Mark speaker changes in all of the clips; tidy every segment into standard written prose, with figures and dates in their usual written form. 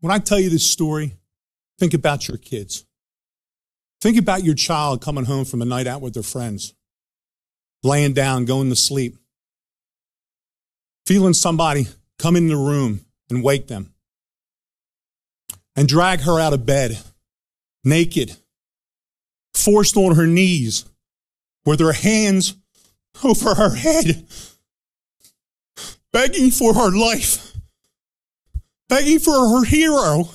Speaker 1: When I tell you this story, think about your kids. Think about your child coming home from a night out with their friends, laying down, going to sleep, feeling somebody come in the room and wake them and drag her out of bed, naked, forced on her knees, with her hands over her head, begging for her life, begging for her hero,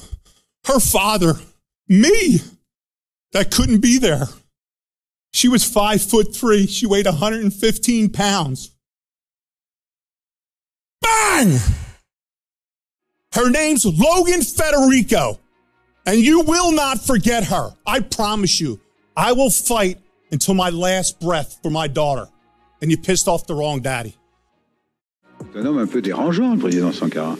Speaker 1: her father, me, that couldn't be there. She was 5'3". She weighed 115 pounds. Bang! Her name's Logan Federico, and you will not forget her. I promise you. I will fight until my last breath for my daughter. And you pissed off the wrong daddy.
Speaker 2: C'est un homme un peu dérangeant, le président Sankara.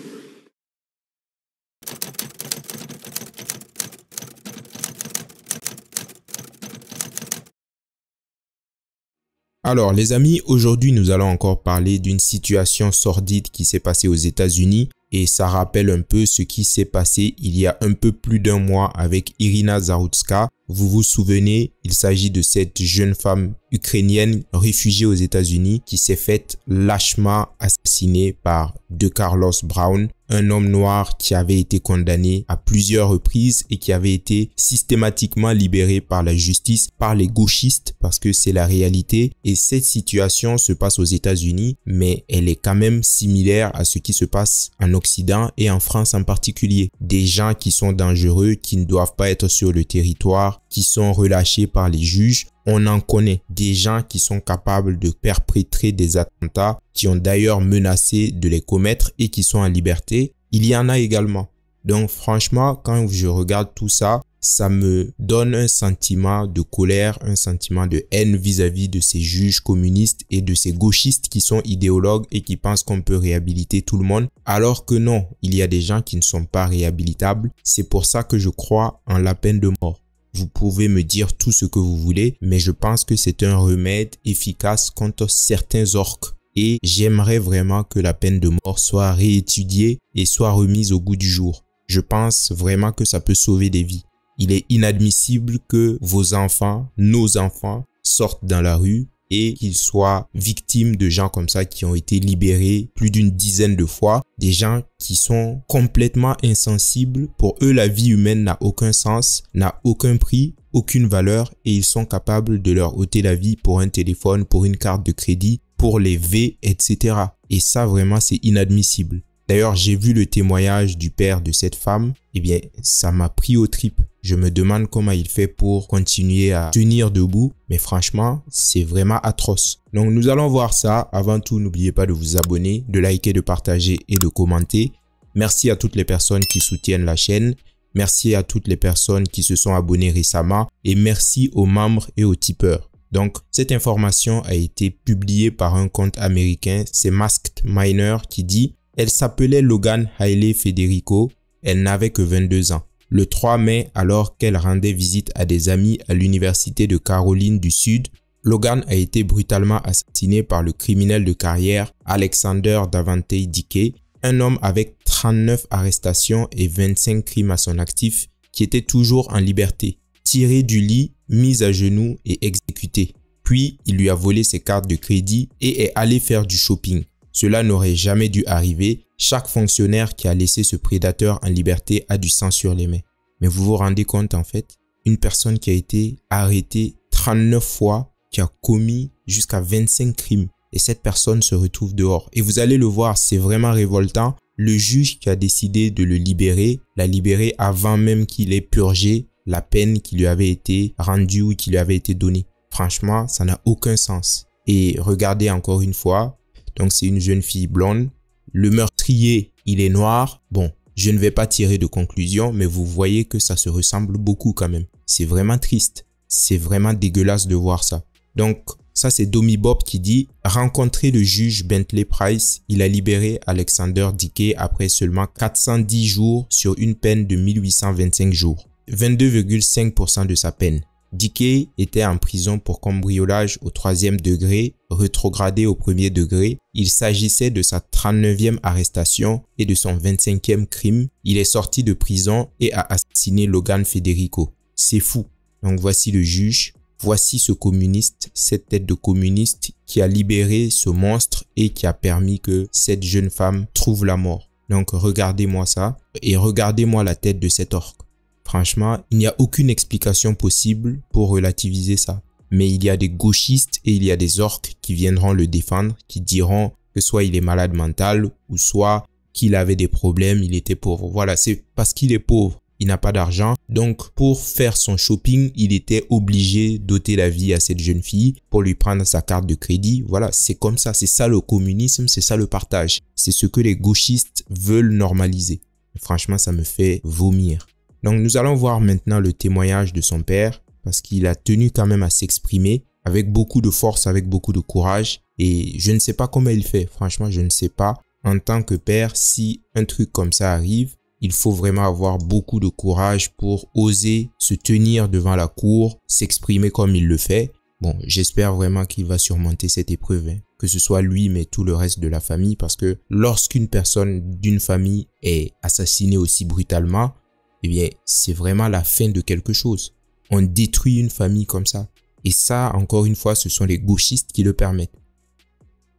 Speaker 3: Alors les amis, aujourd'hui nous allons encore parler d'une situation sordide qui s'est passée aux États-Unis et ça rappelle un peu ce qui s'est passé il y a un peu plus d'un mois avec Irina Zarutska. Vous vous souvenez, il s'agit de cette jeune femme ukrainienne réfugiée aux États-Unis qui s'est faite lâchement assassiner par DeCarlos Brown, un homme noir qui avait été condamné à plusieurs reprises et qui avait été systématiquement libéré par la justice, par les gauchistes, parce que c'est la réalité. Et cette situation se passe aux États-Unis, mais elle est quand même similaire à ce qui se passe en Occident et en France en particulier. Des gens qui sont dangereux, qui ne doivent pas être sur le territoire, qui sont relâchés par les juges. On en connaît des gens qui sont capables de perpétrer des attentats, qui ont d'ailleurs menacé de les commettre et qui sont en liberté. Il y en a également. Donc franchement, quand je regarde tout ça, ça me donne un sentiment de colère, un sentiment de haine vis-à-vis de ces juges communistes et de ces gauchistes qui sont idéologues et qui pensent qu'on peut réhabiliter tout le monde. Alors que non, il y a des gens qui ne sont pas réhabilitables. C'est pour ça que je crois en la peine de mort. Vous pouvez me dire tout ce que vous voulez, mais je pense que c'est un remède efficace contre certains orques. Et j'aimerais vraiment que la peine de mort soit réétudiée et soit remise au goût du jour. Je pense vraiment que ça peut sauver des vies. Il est inadmissible que vos enfants, nos enfants, sortent dans la rue et qu'ils soient victimes de gens comme ça qui ont été libérés plus d'une dizaine de fois. Des gens qui sont complètement insensibles. Pour eux, la vie humaine n'a aucun sens, n'a aucun prix, aucune valeur et ils sont capables de leur ôter la vie pour un téléphone, pour une carte de crédit, pour les V, etc. Et ça, vraiment, c'est inadmissible. D'ailleurs, j'ai vu le témoignage du père de cette femme. Eh bien, ça m'a pris aux tripes. Je me demande comment il fait pour continuer à tenir debout. Mais franchement, c'est vraiment atroce. Donc, nous allons voir ça. Avant tout, n'oubliez pas de vous abonner, de liker, de partager et de commenter. Merci à toutes les personnes qui soutiennent la chaîne. Merci à toutes les personnes qui se sont abonnées récemment. Et merci aux membres et aux tipeurs. Donc, cette information a été publiée par un compte américain. C'est Masked Miner qui dit: elle s'appelait Logan Hailey Federico, elle n'avait que 22 ans. Le 3 mai, alors qu'elle rendait visite à des amis à l'université de Caroline du Sud, Logan a été brutalement assassiné par le criminel de carrière Alexander Davante Dickey, un homme avec 39 arrestations et 25 crimes à son actif qui était toujours en liberté, tiré du lit, mis à genoux et exécuté. Puis, il lui a volé ses cartes de crédit et est allé faire du shopping. Cela n'aurait jamais dû arriver. Chaque fonctionnaire qui a laissé ce prédateur en liberté a du sang sur les mains. Mais vous vous rendez compte en fait, une personne qui a été arrêtée 39 fois, qui a commis jusqu'à 25 crimes. Et cette personne se retrouve dehors. Et vous allez le voir, c'est vraiment révoltant. Le juge qui a décidé de le libérer, l'a libéré avant même qu'il ait purgé la peine qui lui avait été rendue ou qui lui avait été donnée. Franchement, ça n'a aucun sens. Et regardez encore une fois. Donc, c'est une jeune fille blonde. Le meurtrier, il est noir. Bon, je ne vais pas tirer de conclusion, mais vous voyez que ça se ressemble beaucoup quand même. C'est vraiment triste. C'est vraiment dégueulasse de voir ça. Donc, ça c'est Domi Bob qui dit « Rencontrer le juge Bentley Price, il a libéré Alexander Dickey après seulement 410 jours sur une peine de 1825 jours. 22,5% de sa peine. Dickey était en prison pour cambriolage au 3e degré, rétrogradé au 1er degré. Il s'agissait de sa 39e arrestation et de son 25e crime. Il est sorti de prison et a assassiné Logan Federico. C'est fou. Donc voici le juge. Voici ce communiste, cette tête de communiste qui a libéré ce monstre et qui a permis que cette jeune femme trouve la mort. Donc regardez-moi ça et regardez-moi la tête de cet orque. Franchement, il n'y a aucune explication possible pour relativiser ça. Mais il y a des gauchistes et il y a des orques qui viendront le défendre, qui diront que soit il est malade mental ou soit qu'il avait des problèmes, il était pauvre. Voilà, c'est parce qu'il est pauvre. Il n'a pas d'argent, donc pour faire son shopping, il était obligé d'ôter la vie à cette jeune fille pour lui prendre sa carte de crédit. Voilà, c'est comme ça, c'est ça le communisme, c'est ça le partage. C'est ce que les gauchistes veulent normaliser. Franchement, ça me fait vomir. Donc nous allons voir maintenant le témoignage de son père parce qu'il a tenu quand même à s'exprimer avec beaucoup de force, avec beaucoup de courage et je ne sais pas comment il fait. Franchement, je ne sais pas. En tant que père, si un truc comme ça arrive, il faut vraiment avoir beaucoup de courage pour oser se tenir devant la cour, s'exprimer comme il le fait. Bon, j'espère vraiment qu'il va surmonter cette épreuve, hein. Que ce soit lui, mais tout le reste de la famille. Parce que lorsqu'une personne d'une famille est assassinée aussi brutalement, eh bien, c'est vraiment la fin de quelque chose. On détruit une famille comme ça. Et ça, encore une fois, ce sont les gauchistes qui le permettent.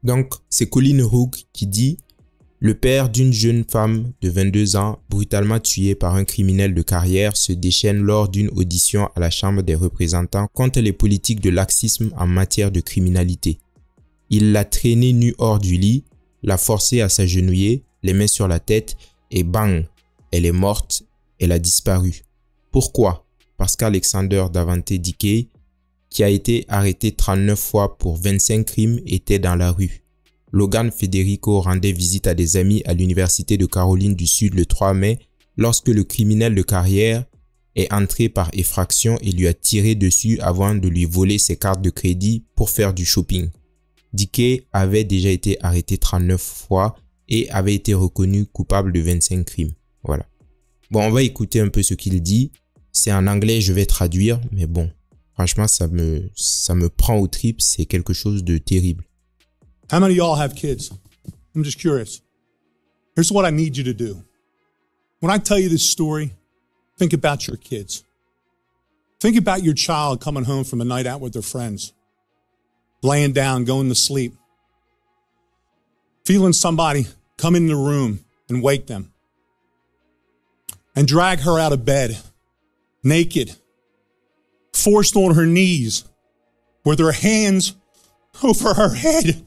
Speaker 3: Donc, c'est Colin Hughes qui dit: le père d'une jeune femme de 22 ans, brutalement tuée par un criminel de carrière, se déchaîne lors d'une audition à la Chambre des représentants contre les politiques de laxisme en matière de criminalité. Il l'a traînée nue hors du lit, l'a forcée à s'agenouiller, les mains sur la tête et bang, elle est morte, elle a disparu. Pourquoi? Parce qu'Alexander Davante Dickey, qui a été arrêté 39 fois pour 25 crimes, était dans la rue. Logan Federico rendait visite à des amis à l'université de Caroline du Sud le 3 mai lorsque le criminel de carrière est entré par effraction et lui a tiré dessus avant de lui voler ses cartes de crédit pour faire du shopping. Dickey avait déjà été arrêté 39 fois et avait été reconnu coupable de 25 crimes. Voilà. Bon, on va écouter un peu ce qu'il dit. C'est en anglais, je vais traduire, mais bon, franchement, ça me prend aux tripes, c'est quelque chose de terrible.
Speaker 1: How many of y'all have kids? I'm just curious. Here's what I need you to do. When I tell you this story, think about your kids. Think about your child coming home from a night out with their friends, laying down, going to sleep, feeling somebody come in the room and wake them and drag her out of bed, naked, forced on her knees, with her hands over her head,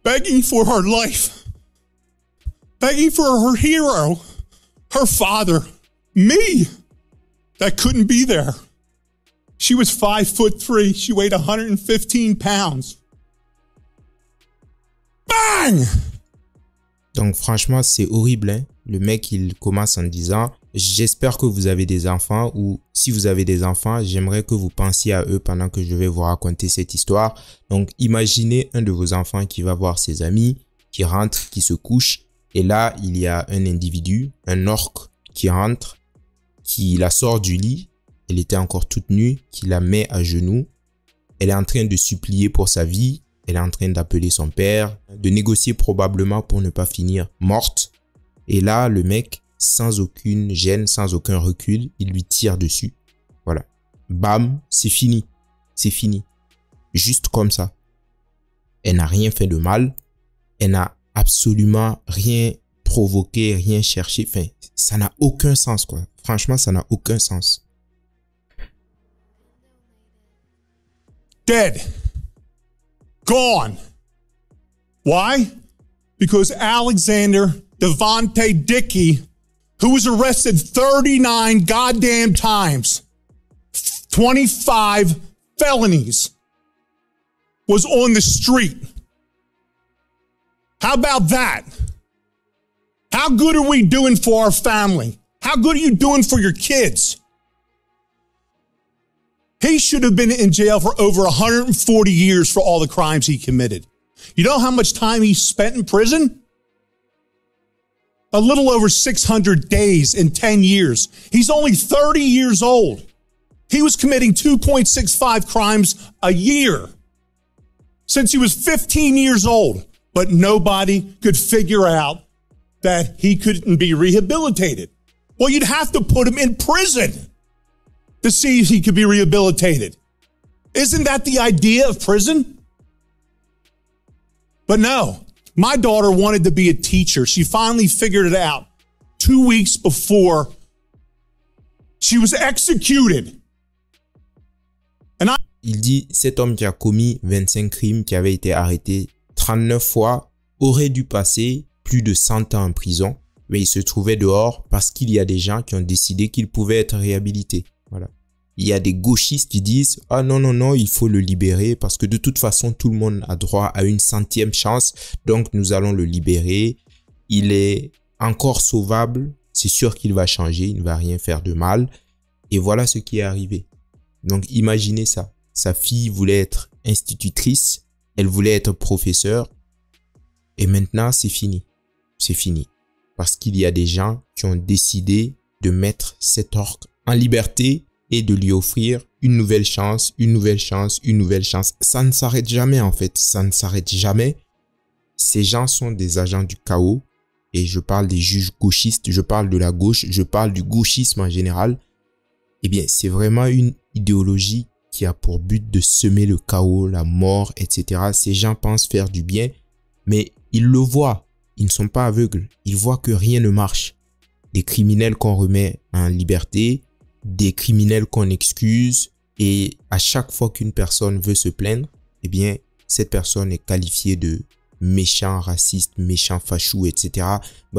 Speaker 1: begging for her life, begging for her hero, her father, me, that couldn't be there. She was 5'3". She weighed 115 pounds. Bang!
Speaker 3: Donc franchement, c'est horrible, hein? Le mec, il commence en disant: j'espère que vous avez des enfants, ou si vous avez des enfants, j'aimerais que vous pensiez à eux pendant que je vais vous raconter cette histoire. Donc imaginez un de vos enfants qui va voir ses amis, qui rentre, qui se couche, et là, il y a un individu, un orque qui rentre, qui la sort du lit, elle était encore toute nue, qui la met à genoux, elle est en train de supplier pour sa vie, elle est en train d'appeler son père, de négocier probablement pour ne pas finir morte. Et là, le mec, sans aucune gêne, sans aucun recul, il lui tire dessus. Voilà. Bam, c'est fini. C'est fini. Juste comme ça. Elle n'a rien fait de mal. Elle n'a absolument rien provoqué, rien cherché. Enfin, ça n'a aucun sens, quoi. Franchement, ça n'a aucun sens.
Speaker 1: Dead. Gone. Why? Because Alexander Davante Dickey, who was arrested 39 goddamn times, 25 felonies, was on the street. How about that? How good are we doing for our family? How good are you doing for your kids? He should have been in jail for over 140 years for all the crimes he committed. You know how much time he spent in prison? A little over 600 days in 10 years. He's only 30 years old. He was committing 2.65 crimes a year since he was 15 years old, but nobody could figure out that he couldn't be rehabilitated. Well, you'd have to put him in prison to see if he could be rehabilitated. Isn't that the idea of prison? But no, my daughter wanted to be a teacher. She finally figured it out 2 weeks before she was executed.
Speaker 3: Il dit, cet homme qui a commis 25 crimes, qui avait été arrêté 39 fois, aurait dû passer plus de 100 ans en prison, mais il se trouvait dehors parce qu'il y a des gens qui ont décidé qu'il pouvait être réhabilité. Voilà. Il y a des gauchistes qui disent « Ah non, non, non, il faut le libérer parce que de toute façon, tout le monde a droit à une 100e chance, donc nous allons le libérer. Il est encore sauvable, c'est sûr qu'il va changer, il ne va rien faire de mal. » Et voilà ce qui est arrivé. Donc imaginez ça. Sa fille voulait être institutrice, elle voulait être professeure, et maintenant c'est fini. C'est fini. Parce qu'il y a des gens qui ont décidé de mettre cet orque en liberté et de lui offrir une nouvelle chance, une nouvelle chance, une nouvelle chance. Ça ne s'arrête jamais en fait, ça ne s'arrête jamais. Ces gens sont des agents du chaos, et je parle des juges gauchistes, je parle de la gauche, je parle du gauchisme en général. Eh bien, c'est vraiment une idéologie qui a pour but de semer le chaos, la mort, etc. Ces gens pensent faire du bien, mais ils le voient. Ils ne sont pas aveugles. Ils voient que rien ne marche. Des criminels qu'on remet en liberté, des criminels qu'on excuse, et à chaque fois qu'une personne veut se plaindre, eh bien, cette personne est qualifiée de méchant, raciste, méchant, fachou, etc.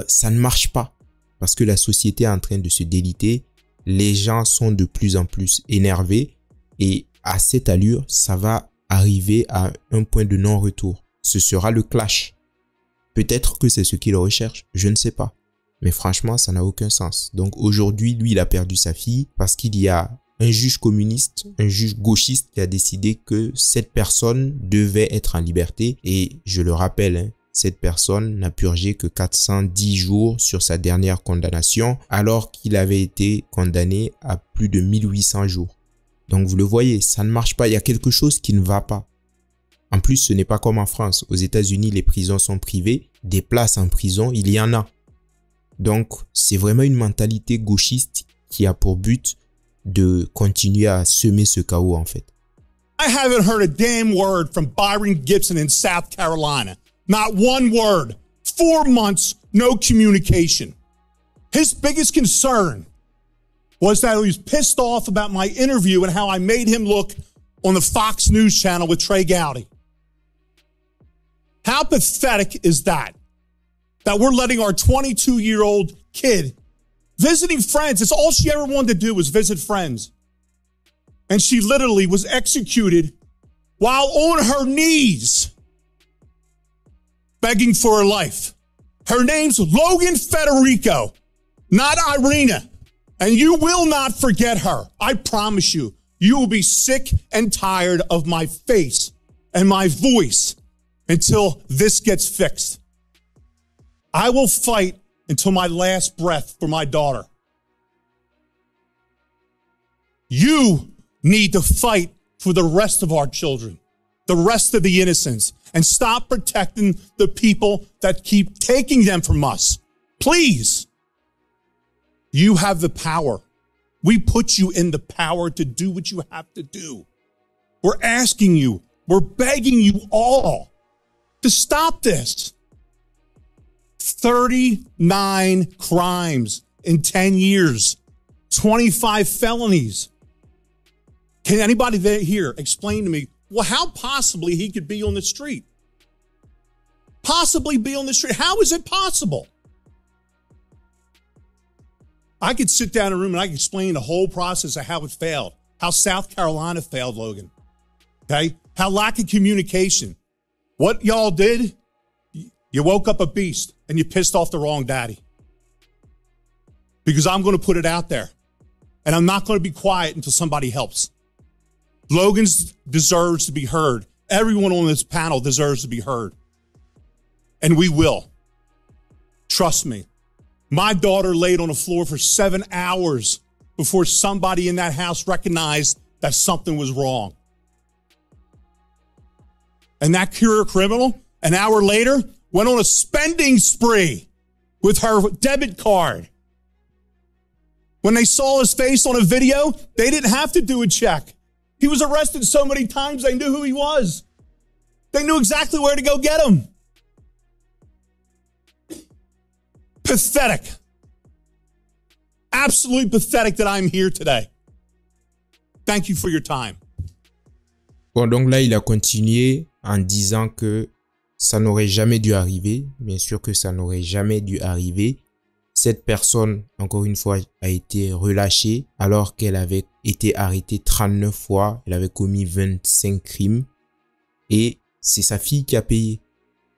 Speaker 3: Ça ne marche pas parce que la société est en train de se déliter. Les gens sont de plus en plus énervés et à cette allure, ça va arriver à un point de non-retour. Ce sera le clash. Peut-être que c'est ce qu'il recherche, je ne sais pas. Mais franchement, ça n'a aucun sens. Donc aujourd'hui, lui, il a perdu sa fille parce qu'il y a un juge communiste, un juge gauchiste qui a décidé que cette personne devait être en liberté. Et je le rappelle, cette personne n'a purgé que 410 jours sur sa dernière condamnation alors qu'il avait été condamné à plus de 1800 jours. Donc vous le voyez, ça ne marche pas, il y a quelque chose qui ne va pas. En plus, ce n'est pas comme en France. Aux États-Unis, les prisons sont privées, des places en prison, il y en a. Donc, c'est vraiment une mentalité gauchiste qui a pour but de continuer à semer ce chaos en fait.
Speaker 1: I haven't heard a damn word from Byron Gibson in South Carolina. Not one word. 4 months, no communication. His biggest concern was that he was pissed off about my interview and how I made him look on the Fox News channel with Trey Gowdy. How pathetic is that? That we're letting our 22-year-old kid visiting friends. It's all she ever wanted to do was visit friends. And she literally was executed while on her knees begging for her life. Her name's Logan Federico, not Irina. And you will not forget her. I promise you. You will be sick and tired of my face and my voice until this gets fixed. I will fight until my last breath for my daughter. You need to fight for the rest of our children, the rest of the innocents, and stop protecting the people that keep taking them from us. Please. You have the power. We put you in the power to do what you have to do. We're asking you, we're begging you all to stop this. 39 crimes in 10 years, 25 felonies. Can anybody here explain to me, well, how possibly he could be on the street? Possibly be on the street. How is it possible? I could sit down in a room and I could explain the whole process of how it failed, how South Carolina failed, Logan. Okay? How lack of communication. What y'all did, you woke up a beast and you pissed off the wrong daddy. Because I'm going to put it out there. And I'm not going to be quiet until somebody helps. Logan deserves to be heard. Everyone on this panel deserves to be heard. And we will. Trust me. My daughter laid on the floor for 7 hours before somebody in that house recognized that something was wrong. And that career criminal, an hour later, went on a spending spree with her debit card. When they saw his face on a video, they didn't have to do a check. He was arrested so many times, they knew who he was. They knew exactly where to go get him. Pathetic. Absolutely pathetic that I'm here today. Thank you for your time.
Speaker 3: Bon, donc là, il a continué en disant que ça n'aurait jamais dû arriver. Bien sûr que ça n'aurait jamais dû arriver. Cette personne, encore une fois, a été relâchée alors qu'elle avait été arrêtée 39 fois. Elle avait commis 25 crimes. Et c'est sa fille qui a payé.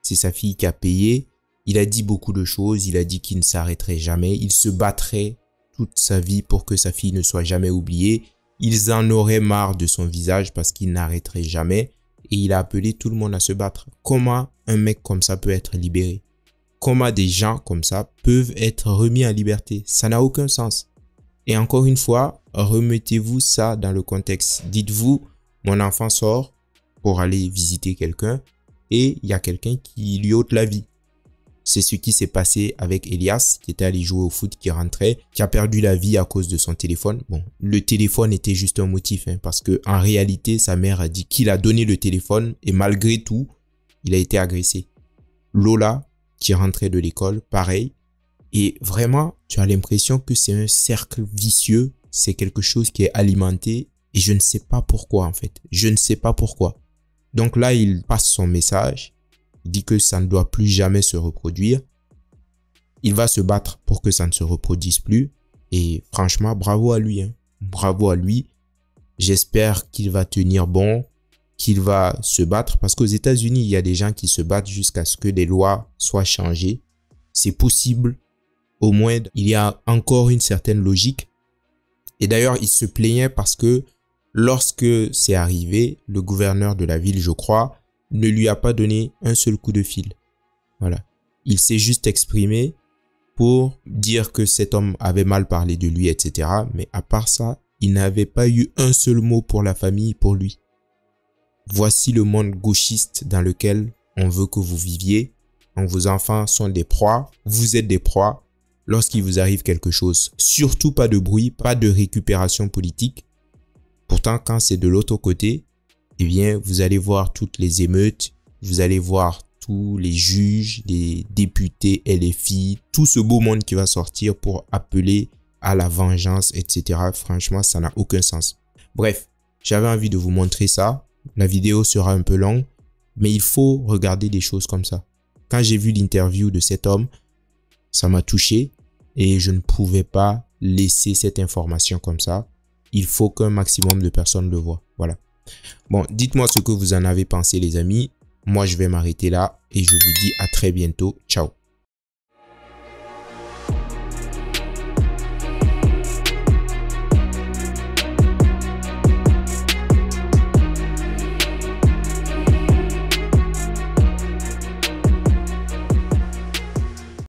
Speaker 3: C'est sa fille qui a payé. Il a dit beaucoup de choses. Il a dit qu'il ne s'arrêterait jamais. Il se battrait toute sa vie pour que sa fille ne soit jamais oubliée. Ils en auraient marre de son visage parce qu'il n'arrêterait jamais. Et il a appelé tout le monde à se battre. Comment un mec comme ça peut être libéré? Comment des gens comme ça peuvent être remis en liberté? Ça n'a aucun sens. Et encore une fois, remettez-vous ça dans le contexte. Dites-vous, mon enfant sort pour aller visiter quelqu'un et il y a quelqu'un qui lui ôte la vie. C'est ce qui s'est passé avec Elias qui était allé jouer au foot, qui rentrait, qui a perdu la vie à cause de son téléphone. Bon, le téléphone était juste un motif parce que en réalité, sa mère a dit qu'il a donné le téléphone et malgré tout, il a été agressé. Lola, qui rentrait de l'école, pareil. Et vraiment, tu as l'impression que c'est un cercle vicieux. C'est quelque chose qui est alimenté et je ne sais pas pourquoi en fait. Je ne sais pas pourquoi. Donc là, il passe son message. Il dit que ça ne doit plus jamais se reproduire. Il va se battre pour que ça ne se reproduise plus. Et franchement, bravo à lui. Bravo à lui. J'espère qu'il va tenir bon, qu'il va se battre. Parce qu'aux États-Unis, il y a des gens qui se battent jusqu'à ce que les lois soient changées. C'est possible. Au moins, il y a encore une certaine logique. Et d'ailleurs, il se plaignait parce que lorsque c'est arrivé, le gouverneur de la ville, je crois, ne lui a pas donné un seul coup de fil. Voilà. Il s'est juste exprimé pour dire que cet homme avait mal parlé de lui, etc. Mais à part ça, il n'avait pas eu un seul mot pour la famille, pour lui. Voici le monde gauchiste dans lequel on veut que vous viviez. Donc vos enfants sont des proies, vous êtes des proies. Lorsqu'il vous arrive quelque chose, surtout pas de bruit, pas de récupération politique. Pourtant, quand c'est de l'autre côté, eh bien, vous allez voir toutes les émeutes, vous allez voir tous les juges, les députés, LFI, tout ce beau monde qui va sortir pour appeler à la vengeance, etc. Franchement, ça n'a aucun sens. Bref, j'avais envie de vous montrer ça. La vidéo sera un peu longue, mais il faut regarder des choses comme ça. Quand j'ai vu l'interview de cet homme, ça m'a touché et je ne pouvais pas laisser cette information comme ça. Il faut qu'un maximum de personnes le voient. Voilà. Bon, dites-moi ce que vous en avez pensé les amis. Moi, je vais m'arrêter là et je vous dis à très bientôt. Ciao.